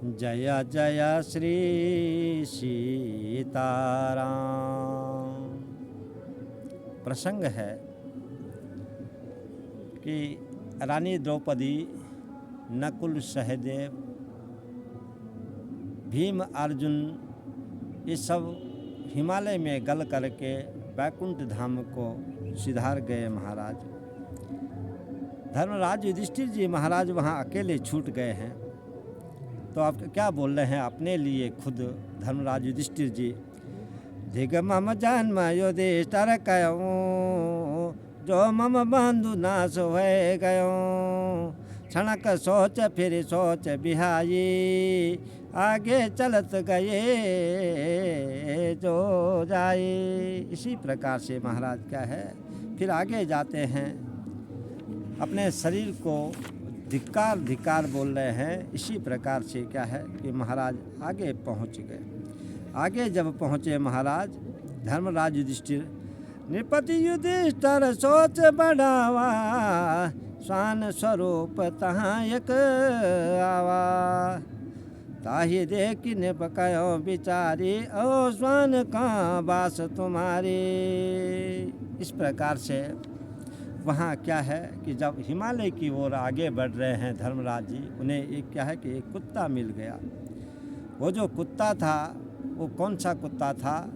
जय जय श्री सीताराम। प्रसंग है कि रानी द्रौपदी, नकुल, सहदेव, भीम, अर्जुन ये सब हिमालय में गल करके बैकुंठ धाम को सिधार गए महाराज। धर्मराज युधिष्ठिर जी महाराज वहाँ अकेले छूट गए हैं। तो आप क्या बोल रहे हैं अपने लिए खुद धर्मराज युधिष्ठिर जी? धिग मम जन्म युधिष्ठिर कयो, जो मम बंधु नाश होए गयो। क्षणक सोच फिर सोच बिहाई, आगे चलत गए जो जाए। इसी प्रकार से महाराज क्या है, फिर आगे जाते हैं, अपने शरीर को धिक्कार धिक्कार बोल रहे हैं। इसी प्रकार से क्या है कि महाराज आगे पहुंच गए। आगे जब पहुंचे महाराज, धर्मराज युधिष्ठिर, नृपति युधिष्ठिर सोच बढ़ावा, स्वान स्वरूप तहाँ एक आवा। ताहि देखि नृप कयो बिचारी, ओ स्वान का बास तुम्हारी। इस प्रकार से वहाँ क्या है कि जब हिमालय की ओर आगे बढ़ रहे हैं धर्मराज जी, उन्हें एक क्या है कि एक कुत्ता मिल गया। वो जो कुत्ता था वो कौन सा कुत्ता था?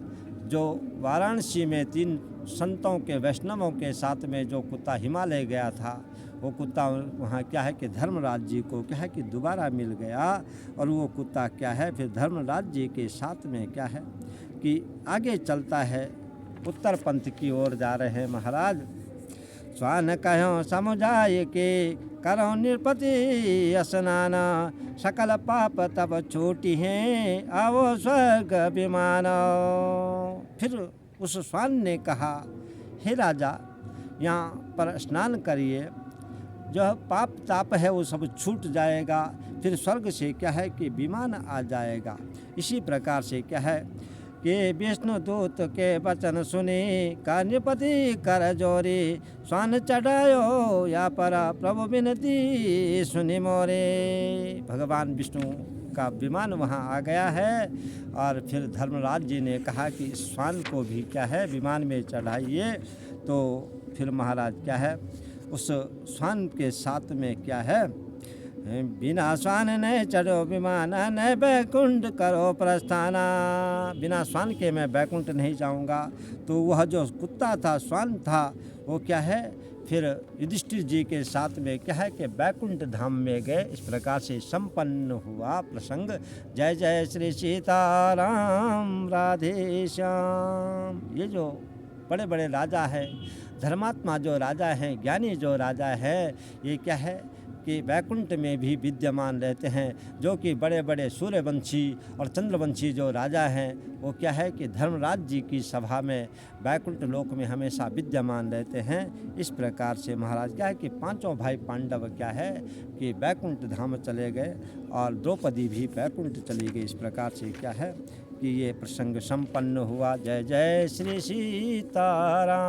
जो वाराणसी में 3 संतों के, वैष्णवों के साथ में जो कुत्ता हिमालय गया था, वो कुत्ता वहाँ क्या है कि धर्मराज जी को क्या है कि दोबारा मिल गया। और वो कुत्ता क्या है फिर धर्मराज जी के साथ में क्या है कि आगे चलता है, उत्तर पंथ की ओर जा रहे हैं महाराज। स्वान कहो समुझाय के, करो नृपति स्नान, सकल पाप तब छूटी हैं, आवो स्वर्ग विमान। फिर उस स्वान ने कहा, हे राजा, यहाँ पर स्नान करिए, जो पाप ताप है वो सब छूट जाएगा, फिर स्वर्ग से क्या है कि विमान आ जाएगा। इसी प्रकार से क्या है कि विष्णु दूत के वचन सुने, का नृपति कर जोरी, स्वान चढ़ायो या पर प्रभु विनती सुनि मोरे। भगवान विष्णु का विमान वहाँ आ गया है। और फिर धर्मराज जी ने कहा कि इस स्वान को भी क्या है विमान में चढ़ाइए। तो फिर महाराज क्या है उस स्वान के साथ में क्या है, बिना स्वान न चढ़ो विमान, न बैकुंठ करो प्रस्थाना। बिना स्वान के मैं बैकुंठ नहीं जाऊंगा। तो वह जो कुत्ता था, स्वान था, वो क्या है फिर युधिष्ठिर जी के साथ में क्या है कि बैकुंठ धाम में गए। इस प्रकार से संपन्न हुआ प्रसंग। जय जय श्री सीताराम, राधे श्याम। ये जो बड़े बड़े राजा हैं, धर्मात्मा जो राजा हैं, ज्ञानी जो राजा हैं, ये क्या है कि बैकुंठ में भी विद्यमान रहते हैं। जो कि बड़े बड़े सूर्यवंशी और चंद्रवंशी जो राजा हैं, वो क्या है कि धर्मराज जी की सभा में बैकुंठ लोक में हमेशा विद्यमान रहते हैं। इस प्रकार से महाराज क्या है कि 5 भाई पांडव क्या है कि बैकुंठ धाम चले गए और द्रौपदी भी बैकुंठ चली गई। इस प्रकार से क्या है कि ये प्रसंग संपन्न हुआ। जय जय श्री सीताराम।